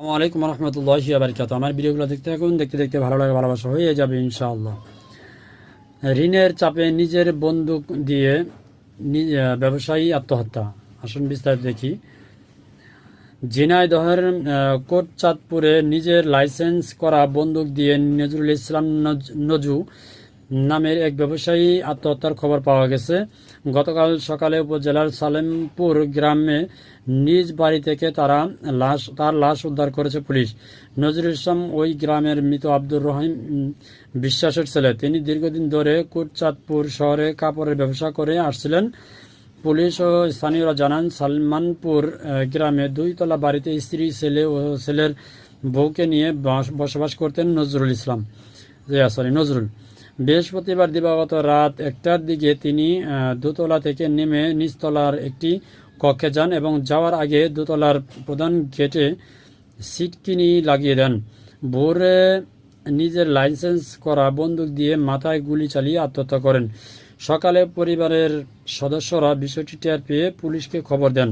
আসসালামু আলাইকুম রহমতুল্লাহি ওয়া বারাকাতুহু। আমার ভিডিওগুলো দেখতে থাকুন, দেখতে দেখতে ভালো লাগে, ভালোবাসা হয়ে যাবে ইনশাআল্লাহ। ঋণের চাপে নিজের বন্দুক দিয়ে ব্যবসায়ী আত্মহত্যা। আসুন বিস্তারিত দেখি। ঝিনাইদহের কোটচাঁদপুরে নিজের লাইসেন্স করা বন্দুক দিয়ে নজরুল ইসলাম নজু নামের এক ব্যবসায়ী আত্মহত্যার খবর পাওয়া গেছে। গতকাল সকালে উপজেলার সালেমপুর গ্রামে নিজ বাড়ি থেকে তার লাশ উদ্ধার করেছে পুলিশ। নজরুল ইসলাম ওই গ্রামের মৃত আব্দুর রহিম বিশ্বাসের ছেলে। তিনি দীর্ঘদিন ধরে কোটচাঁদপুর শহরে কাপড়ের ব্যবসা করে আসছিলেন। পুলিশ ও স্থানীয়রা জানান, সালমানপুর গ্রামে 2 তলা বাড়িতে স্ত্রী, ছেলে ও ছেলের বউকে নিয়ে বসবাস করতেন নজরুল। বৃহস্পতিবার দিবাগত রাত 1টার দিকে তিনি দোতলা থেকে নেমে নিচতলার একটি কক্ষে যান এবং যাওয়ার আগে দোতলার প্রধান গেটে সিটকিনি লাগিয়ে দেন। ভোরে নিজের লাইসেন্স করা বন্দুক দিয়ে মাথায় গুলি চালিয়ে আত্মহত্যা করেন। সকালে পরিবারের সদস্যরা বিষয়টি টের পেয়ে পুলিশকে খবর দেন।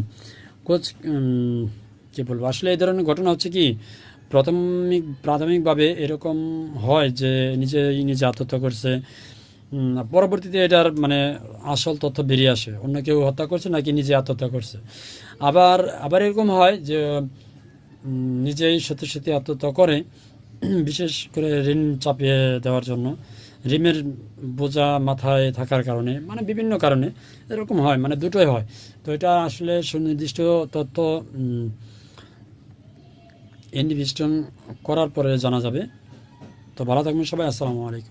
কি বলবো, আসলে এই ধরনের ঘটনা হচ্ছে কি, প্রাথমিকভাবে এরকম হয় যে নিজে আত্মহত্যা করছে। পরবর্তীতে এটার মানে আসল তথ্য বেরিয়ে আসে, অন্য কেউ হত্যা করছে নাকি নিজে আত্মহত্যা করছে। আবার এরকম হয় যে নিজেই সত্যি সত্যি আত্মহত্যা করে, বিশেষ করে ঋণ চাপিয়ে দেওয়ার জন্য। ঋণের বোঝা মাথায় থাকার কারণে, মানে বিভিন্ন কারণে এরকম হয়, মানে দুটোই হয়। তো এটা আসলে সুনির্দিষ্ট তথ্য ইনভেস্টিগেশন করার পরে জানা যাবে। তো ভালো থাকবেন সবাই, আসসালামু আলাইকুম।